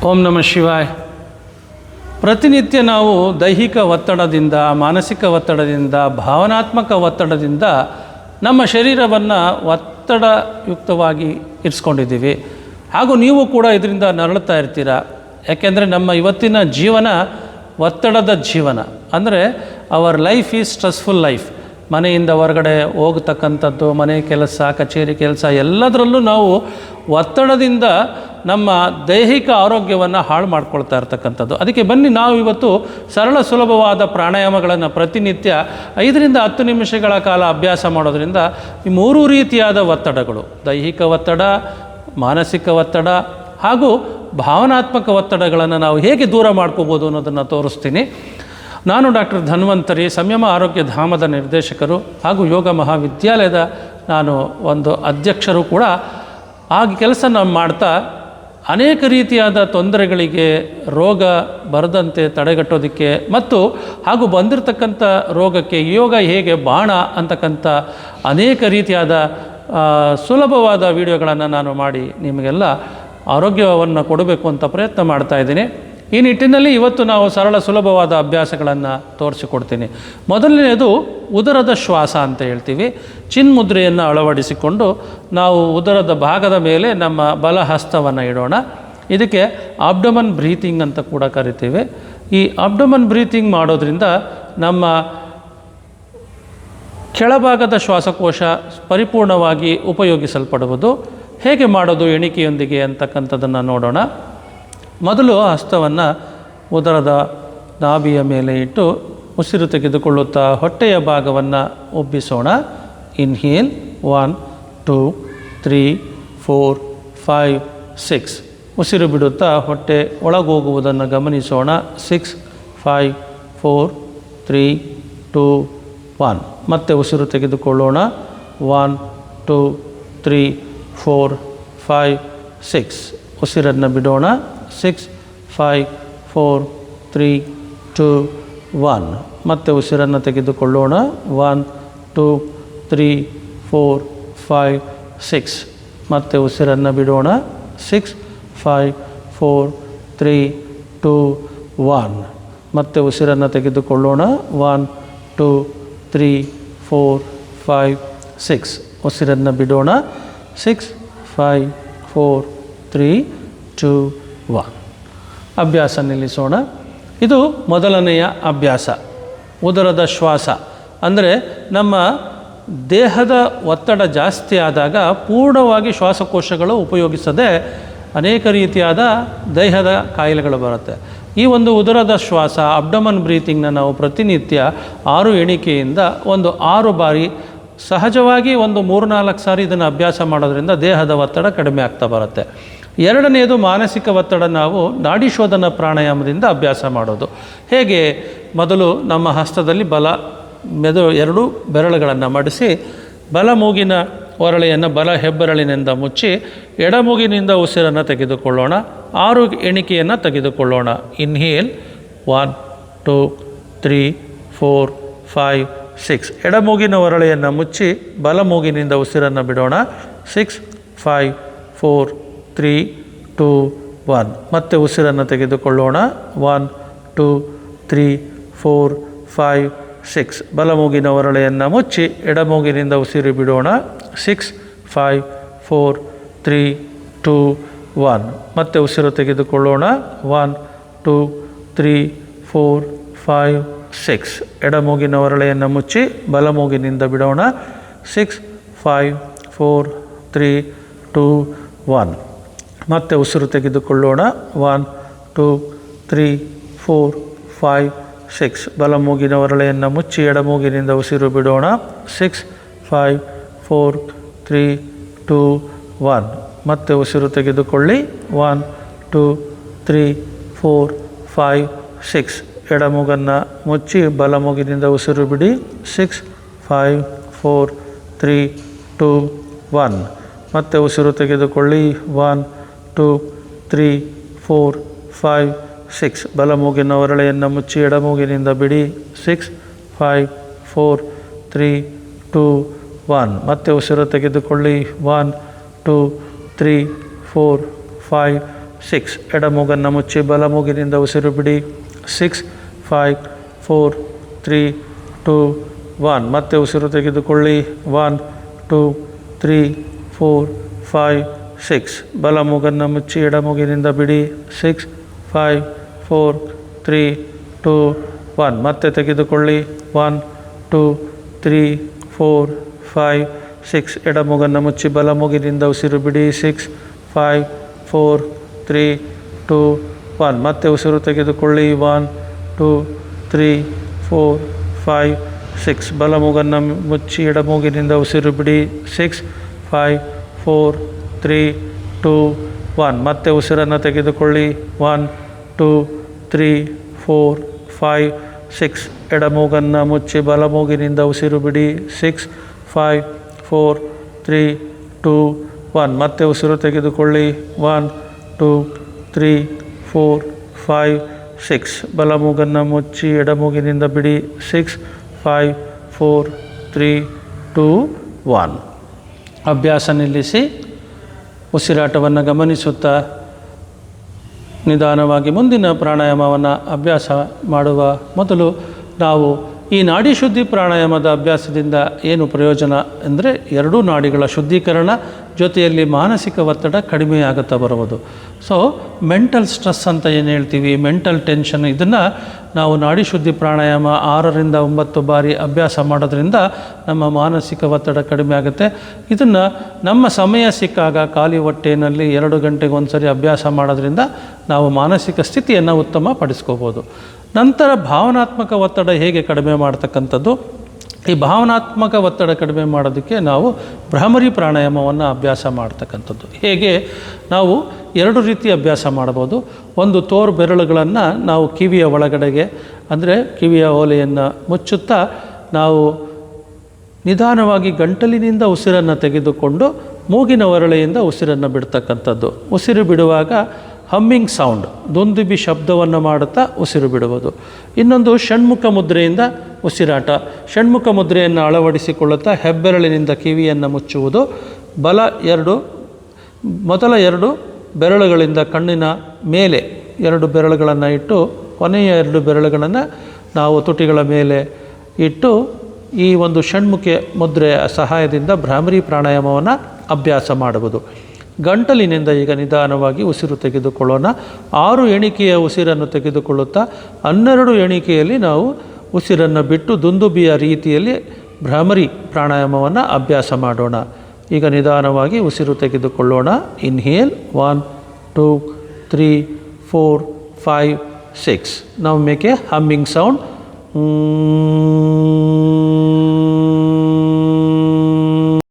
ಓಂ ನಮಃ ಶಿವಾಯ. ಪ್ರತಿನಿತ್ಯ ನಾವು ದೈಹಿಕ ಒತ್ತಡದಿಂದ, ಮಾನಸಿಕ ಒತ್ತಡದಿಂದ, ಭಾವನಾತ್ಮಕ ಒತ್ತಡದಿಂದ ನಮ್ಮ ಶರೀರವನ್ನು ಒತ್ತಡಯುಕ್ತವಾಗಿ ಇರಿಸ್ಕೊಂಡಿದ್ದೀವಿ. ಹಾಗೂ ನೀವು ಕೂಡ ಇದರಿಂದ ನರಳುತ್ತಾ ಇರ್ತೀರ. ಯಾಕೆಂದರೆ ನಮ್ಮ ಇವತ್ತಿನ ಜೀವನ ಒತ್ತಡದ ಜೀವನ. ಅಂದರೆ our life is stressful life. ಮನೆಯಿಂದ ಹೊರಗಡೆ ಹೋಗ್ತಕ್ಕಂಥದ್ದು, ಮನೆ ಕೆಲಸ, ಕಚೇರಿ ಕೆಲಸ, ಎಲ್ಲದರಲ್ಲೂ ನಾವು ಒತ್ತಡದಿಂದ ನಮ್ಮ ದೈಹಿಕ ಆರೋಗ್ಯವನ್ನು ಹಾಳು ಮಾಡ್ಕೊಳ್ತಾ ಇರ್ತಕ್ಕಂಥದ್ದು. ಅದಕ್ಕೆ ಬನ್ನಿ ನಾವು ಇವತ್ತು ಸರಳ ಸುಲಭವಾದ ಪ್ರಾಣಾಯಾಮಗಳನ್ನು ಪ್ರತಿನಿತ್ಯ 5ರಿಂದ 10 ನಿಮಿಷಗಳ ಕಾಲ ಅಭ್ಯಾಸ ಮಾಡೋದರಿಂದ ಈ 3 ರೀತಿಯಾದ ಒತ್ತಡಗಳು, ದೈಹಿಕ ಒತ್ತಡ, ಮಾನಸಿಕ ಒತ್ತಡ ಹಾಗೂ ಭಾವನಾತ್ಮಕ ಒತ್ತಡಗಳನ್ನು ನಾವು ಹೇಗೆ ದೂರ ಮಾಡ್ಕೋಬೋದು ಅನ್ನೋದನ್ನು ತೋರಿಸ್ತೀನಿ. ನಾನು ಡಾಕ್ಟರ್ ಧನ್ವಂತರಿ, ಸಂಯಮ ಆರೋಗ್ಯ ಧಾಮದ ನಿರ್ದೇಶಕರು ಹಾಗೂ ಯೋಗ ಮಹಾವಿದ್ಯಾಲಯದ ನಾನು ಒಂದು ಅಧ್ಯಕ್ಷರು ಕೂಡ. ಆಗ ಕೆಲಸ ನಾವು ಮಾಡ್ತಾ ಅನೇಕ ರೀತಿಯಾದ ತೊಂದರೆಗಳಿಗೆ, ರೋಗ ಬರದಂತೆ ತಡೆಗಟ್ಟೋದಕ್ಕೆ ಮತ್ತು ಹಾಗೂ ಬಂದಿರತಕ್ಕಂಥ ರೋಗಕ್ಕೆ ಯೋಗ ಹೇಗೆ ಬಾಣ ಅಂತಕ್ಕಂಥ ಅನೇಕ ರೀತಿಯಾದ ಸುಲಭವಾದ ವಿಡಿಯೋಗಳನ್ನು ನಾನು ಮಾಡಿ ನಿಮಗೆಲ್ಲ ಆರೋಗ್ಯವನ್ನು ಕೊಡಬೇಕು ಅಂತ ಪ್ರಯತ್ನ ಮಾಡ್ತಾಯಿದ್ದೀನಿ. ಈ ನಿಟ್ಟಿನಲ್ಲಿ ಇವತ್ತು ನಾವು ಸರಳ ಸುಲಭವಾದ ಅಭ್ಯಾಸಗಳನ್ನು ತೋರಿಸಿಕೊಡ್ತೀನಿ. ಮೊದಲನೆಯದು ಉದರದ ಶ್ವಾಸ ಅಂತ ಹೇಳ್ತೀವಿ. ಚಿನ್ಮುದ್ರೆಯನ್ನು ಅಳವಡಿಸಿಕೊಂಡು ನಾವು ಉದರದ ಭಾಗದ ಮೇಲೆ ನಮ್ಮ ಬಲ ಹಸ್ತವನ್ನು ಇಡೋಣ. ಇದಕ್ಕೆ ಅಬ್ಡಮನ್ ಬ್ರೀತಿಂಗ್ ಅಂತ ಕೂಡ ಕರಿತೀವಿ. ಈ ಅಬ್ಡಮನ್ ಬ್ರೀತಿಂಗ್ ಮಾಡೋದ್ರಿಂದ ನಮ್ಮ ಕೆಳಭಾಗದ ಶ್ವಾಸಕೋಶ ಪರಿಪೂರ್ಣವಾಗಿ ಉಪಯೋಗಿಸಲ್ಪಡುವುದು. ಹೇಗೆ ಮಾಡೋದು ಎಣಿಕೆಯೊಂದಿಗೆ ಅಂತಕ್ಕಂಥದ್ದನ್ನು ನೋಡೋಣ. ಮೊದಲು ಹಸ್ತವನ್ನು ಉದರದ ನಾಭಿಯ ಮೇಲೆ ಇಟ್ಟು ಉಸಿರು ತೆಗೆದುಕೊಳ್ಳುತ್ತಾ ಹೊಟ್ಟೆಯ ಭಾಗವನ್ನು ಉಬ್ಬಿಸೋಣ. ಇನ್ಹೇಲ್ 1 2 3 4 5 6. ಉಸಿರು ಬಿಡುತ್ತಾ ಹೊಟ್ಟೆ ಒಳಗೋಗುವುದನ್ನು ಗಮನಿಸೋಣ. 6 5 4 3 2 1. ಮತ್ತೆ ಉಸಿರು ತೆಗೆದುಕೊಳ್ಳೋಣ. 1 2 3 4 5 6. ಉಸಿರನ್ನು ಬಿಡೋಣ. 6 5 4 3 2 1. ಮತ್ತೆ ಉಸಿರನ್ನು ತೆಗೆದುಕೊಳ್ಳೋಣ. 1 2 3 4 5 6. ಮತ್ತೆ ಉಸಿರನ್ನು ಬಿಡೋಣ. 6 5 4 3 2 1. ಮತ್ತೆ ಉಸಿರನ್ನು ತೆಗೆದುಕೊಳ್ಳೋಣ. 1 2 3 4 5 6. ಉಸಿರನ್ನು ಬಿಡೋಣ. 6 5 4 3 2 1. ಅಭ್ಯಾಸ ನಿಲ್ಲಿಸೋಣ. ಇದು ಮೊದಲನೆಯ ಅಭ್ಯಾಸ, ಉದರದ ಶ್ವಾಸ. ಅಂದರೆ ನಮ್ಮ ದೇಹದ ಒತ್ತಡ ಜಾಸ್ತಿ ಆದಾಗ ಪೂರ್ಣವಾಗಿ ಶ್ವಾಸಕೋಶಗಳು ಉಪಯೋಗಿಸದೆ ಅನೇಕ ರೀತಿಯಾದ ದೇಹದ ಕಾಯಿಲೆಗಳು ಬರುತ್ತೆ. ಈ ಒಂದು ಉದರದ ಶ್ವಾಸ, ಅಬ್ಡಮನ್ ಬ್ರೀತಿಂಗ್ನ ನಾವು ಪ್ರತಿನಿತ್ಯ 6 ಎಣಿಕೆಯಿಂದ ಒಂದು 6 ಬಾರಿ ಸಹಜವಾಗಿ ಒಂದು 3-4 ಸಾರಿ ಇದನ್ನು ಅಭ್ಯಾಸ ಮಾಡೋದ್ರಿಂದ ದೇಹದ ಒತ್ತಡ ಕಡಿಮೆ ಆಗ್ತಾ ಬರುತ್ತೆ. ಎರಡನೆಯದು ಮಾನಸಿಕ ಒತ್ತಡ. ನಾವು ನಾಡಿ ಶೋಧನ ಪ್ರಾಣಾಯಾಮದಿಂದ ಅಭ್ಯಾಸ ಮಾಡೋದು. ಹೇಗೆ? ಮೊದಲು ನಮ್ಮ ಹಸ್ತದಲ್ಲಿ ಎರಡು ಬೆರಳುಗಳನ್ನು ಮಡಿಸಿ ಬಲ ಮೂಗಿನ ಒರಳೆಯನ್ನು ಬಲ ಹೆಬ್ಬೆರಳಿನಿಂದ ಮುಚ್ಚಿ ಎಡಮೂಗಿನಿಂದ ಉಸಿರನ್ನು ತೆಗೆದುಕೊಳ್ಳೋಣ. 6 ಎಣಿಕೆಯನ್ನು ತೆಗೆದುಕೊಳ್ಳೋಣ. ಇನ್ಹೇಲ್ 1 2 3 4 5 6. ಎಡಮೂಗಿನ ಒರಳೆಯನ್ನು ಮುಚ್ಚಿ ಬಲ ಮೂಗಿನಿಂದ ಉಸಿರನ್ನು ಬಿಡೋಣ. 6 5 4 3 2 1. ಮತ್ತೆ ಉಸಿರನ್ನು ತೆಗೆದುಕೊಳ್ಳೋಣ. 1 2 3 4 5 6. ಬಲ ಮೂಗಿನ ಒರಳೆಯನ್ನು ಮುಚ್ಚಿ ಎಡಮೂಗಿನಿಂದ ಉಸಿರು ಬಿಡೋಣ. 6 5 4 3 2 1. ಮತ್ತೆ ಉಸಿರು ತೆಗೆದುಕೊಳ್ಳೋಣ. 1 2 3 4 5 6. ಎಡಮೂಗಿನ ಒರಳೆಯನ್ನು ಮುಚ್ಚಿ ಬಲ ಮೂಗಿನಿಂದ ಬಿಡೋಣ. 6 5 4 3 2 1. ಮತ್ತೆ ಉಸಿರು ತೆಗೆದುಕೊಳ್ಳೋಣ. 1 2 3 4 5 6. ಬಲ ಮೂಗಿನ ಒರಳೆಯನ್ನು ಮುಚ್ಚಿ ಎಡಮೂಗಿನಿಂದ ಉಸಿರು ಬಿಡೋಣ. 6 5 4 3 2 1. ಮತ್ತೆ ಉಸಿರು ತೆಗೆದುಕೊಳ್ಳಿ. 1 2 3 4 5 6. ಎಡಮೂಗನ್ನು ಮುಚ್ಚಿ ಬಲ ಮೂಗಿನಿಂದ ಉಸಿರು ಬಿಡಿ. 6 5 4 3 2 1. ಮತ್ತೆ ಉಸಿರು ತೆಗೆದುಕೊಳ್ಳಿ. 1 2 3 4 5 6. ಬಲ ಮೂಗಿನ ಒರಳೆಯನ್ನು ಮುಚ್ಚಿ ಎಡಮೂಗಿನಿಂದ ಬಿಡಿ. 6 5 4 3 2 1. ಮತ್ತೆ ಉಸಿರು ತೆಗೆದುಕೊಳ್ಳಿ. 1 2 3 4 5 6. ಎಡ ಮೂಗನ್ನು ಮುಚ್ಚಿ ಬಲ ಮೂಗಿನಿಂದ ಉಸಿರು ಬಿಡಿ. 6, 5, 4, 3, 2, 1. ಮತ್ತೆ ಉಸಿರು ತೆಗೆದುಕೊಳ್ಳಿ. 1, 2, 3, 4, 5, 6. ಬಲ ಮೂಗನ್ನು ಮುಚ್ಚಿ ಎಡ ಮೂಗಿನಿಂದ ಬಿಡಿ. 6, 5, 4, 3, 2, 1. ಮತ್ತೆ ತೆಗೆದುಕೊಳ್ಳಿ. 1, 2, 3, 4, 5, 6. ಎಡ ಮೂಗನ್ನು ಮುಚ್ಚಿ ಬಲ ಮೂಗಿನಿಂದ ಉಸಿರು ಬಿಡಿ. 6, 5, 4, 3, 2, 1. ಮತ್ತೆ ಉಸಿರು ತೆಗೆದುಕೊಳ್ಳಿ. 1, 2, 3, 4, 5, 6. ಬಲ ಮೂಗನ್ನು ಮುಚ್ಚಿ ಎಡ ಮೂಗಿನಿಂದ ಉಸಿರು ಬಿಡಿ. 6, 5, 4, 3, 2, 1. ಮತ್ತೆ ಉಸಿರನ್ನು ತೆಗೆದುಕೊಳ್ಳಿ. 1, 2, 3, 4, 5, 6. ಎಡ ಮೂಗನ್ನು ಮುಚ್ಚಿ ಬಲ ಮೂಗಿನಿಂದ ಉಸಿರು ಬಿಡಿ. 6, 5, 4, 3, 2, 1. ಮತ್ತೆ ಉಸಿರು ತೆಗೆದುಕೊಳ್ಳಿ. 1, 2, 3, 4, 5, 6. ಬಲ ಮೂಗನ್ನು ಮುಚ್ಚಿ ಎಡ ಮೂಗಿನಿಂದ ಬಿಡಿ. 6, 5, 4, 3, 2, 1. ಅಭ್ಯಾಸ ನಿಲ್ಲಿಸಿ ಉಸಿರಾಟವನ್ನು ಗಮನಿಸುತ್ತಾ ನಿಧಾನವಾಗಿ ಮುಂದಿನ ಪ್ರಾಣಾಯಾಮವನ್ನು ಅಭ್ಯಾಸ ಮಾಡುವ ಮೊದಲು ನಾವು ಈ ನಾಡಿ ಶುದ್ಧಿ ಪ್ರಾಣಾಯಾಮದ ಅಭ್ಯಾಸದಿಂದ ಏನು ಪ್ರಯೋಜನ ಅಂದರೆ ಎರಡೂ ನಾಡಿಗಳ ಶುದ್ಧೀಕರಣ ಜೊತೆಯಲ್ಲಿ ಮಾನಸಿಕ ಒತ್ತಡ ಕಡಿಮೆಯಾಗುತ್ತಾ ಬರುವುದು. ಸೊ ಮೆಂಟಲ್ ಸ್ಟ್ರೆಸ್ ಅಂತ ಏನು ಹೇಳ್ತೀವಿ, ಮೆಂಟಲ್ ಟೆನ್ಷನ್, ಇದನ್ನು ನಾವು ನಾಡಿ ಶುದ್ಧಿ ಪ್ರಾಣಾಯಾಮ 6ರಿಂದ 9 ಬಾರಿ ಅಭ್ಯಾಸ ಮಾಡೋದ್ರಿಂದ ನಮ್ಮ ಮಾನಸಿಕ ಒತ್ತಡ ಕಡಿಮೆ ಆಗುತ್ತೆ. ಇದನ್ನು ನಮ್ಮ ಸಮಯ ಸಿಕ್ಕಾಗ ಖಾಲಿ ಹೊಟ್ಟೆಯಲ್ಲಿ 2 ಗಂಟೆಗೆ ಒಂದು ಸರಿ ಅಭ್ಯಾಸ ಮಾಡೋದ್ರಿಂದ ನಾವು ಮಾನಸಿಕ ಸ್ಥಿತಿಯನ್ನು ಉತ್ತಮ ಪಡಿಸ್ಕೋಬೋದು. ನಂತರ ಭಾವನಾತ್ಮಕ ಒತ್ತಡ ಹೇಗೆ ಕಡಿಮೆ ಮಾಡ್ತಕ್ಕಂಥದ್ದು, ಈ ಭಾವನಾತ್ಮಕ ಒತ್ತಡ ಕಡಿಮೆ ಮಾಡೋದಕ್ಕೆ ನಾವು ಭ್ರಾಮರಿ ಪ್ರಾಣಾಯಾಮವನ್ನು ಅಭ್ಯಾಸ ಮಾಡ್ತಕ್ಕಂಥದ್ದು. ಹೇಗೆ ನಾವು 2 ರೀತಿ ಅಭ್ಯಾಸ ಮಾಡ್ಬೋದು. ಒಂದು ತೋರು ಬೆರಳುಗಳನ್ನು ನಾವು ಕಿವಿಯ ಒಳಗಡೆಗೆ ಅಂದರೆ ಕಿವಿಯ ಓಲೆಯನ್ನು ಮುಚ್ಚುತ್ತಾ ನಾವು ನಿಧಾನವಾಗಿ ಗಂಟಲಿನಿಂದ ಉಸಿರನ್ನು ತೆಗೆದುಕೊಂಡು ಮೂಗಿನ ಒರಳೆಯಿಂದ ಉಸಿರನ್ನು ಬಿಡ್ತಕ್ಕಂಥದ್ದು. ಉಸಿರು ಬಿಡುವಾಗ ಹಮ್ಮಿಂಗ್ ಸೌಂಡ್, ದುಂದುಬಿ ಶಬ್ದವನ್ನು ಮಾಡುತ್ತಾ ಉಸಿರು ಬಿಡುವುದು. ಇನ್ನೊಂದು ಷಣ್ಮುಖ ಮುದ್ರೆಯಿಂದ ಉಸಿರಾಟ. ಷಣ್ಮುಖ ಮುದ್ರೆಯನ್ನು ಅಳವಡಿಸಿಕೊಳ್ಳುತ್ತಾ ಹೆಬ್ಬೆರಳಿನಿಂದ ಕಿವಿಯನ್ನು ಮುಚ್ಚುವುದು. ಮೊದಲ 2 ಬೆರಳುಗಳಿಂದ ಕಣ್ಣಿನ ಮೇಲೆ 2 ಬೆರಳುಗಳನ್ನು ಇಟ್ಟು ಕೊನೆಯ 2 ಬೆರಳುಗಳನ್ನು ನಾವು ತುಟಿಗಳ ಮೇಲೆ ಇಟ್ಟು ಈ ಒಂದು ಷಣ್ಮುಖಿ ಮುದ್ರೆಯ ಸಹಾಯದಿಂದ ಭ್ರಾಮರಿ ಪ್ರಾಣಾಯಾಮವನ್ನು ಅಭ್ಯಾಸ ಮಾಡುವುದು. ಗಂಟಲಿನಿಂದ ಈಗ ನಿಧಾನವಾಗಿ ಉಸಿರು ತೆಗೆದುಕೊಳ್ಳೋಣ. 6 ಎಣಿಕೆಯ ಉಸಿರನ್ನು ತೆಗೆದುಕೊಳ್ಳುತ್ತಾ 12 ಎಣಿಕೆಯಲ್ಲಿ ನಾವು ಉಸಿರನ್ನು ಬಿಟ್ಟು ದುಂದುಬಿಯ ರೀತಿಯಲ್ಲಿ ಭ್ರಾಮರಿ ಪ್ರಾಣಾಯಾಮವನ್ನು ಅಭ್ಯಾಸ ಮಾಡೋಣ. ಈಗ ನಿಧಾನವಾಗಿ ಉಸಿರು ತೆಗೆದುಕೊಳ್ಳೋಣ. Inhale 1, 2, 3, 4, 5, 6. 5, 4, 3, 2, 1. 1, 2, 3, 4, 5, 6. 7, 8, 9, 10. 11, 12, 13, 14, 15, 16, 17, 18, 19, 20. 21, 22, 23, 24, 25, 26. 27, 28, 29, 30. 31, 32, 33, 34, 35, 36. Now make a humming sound.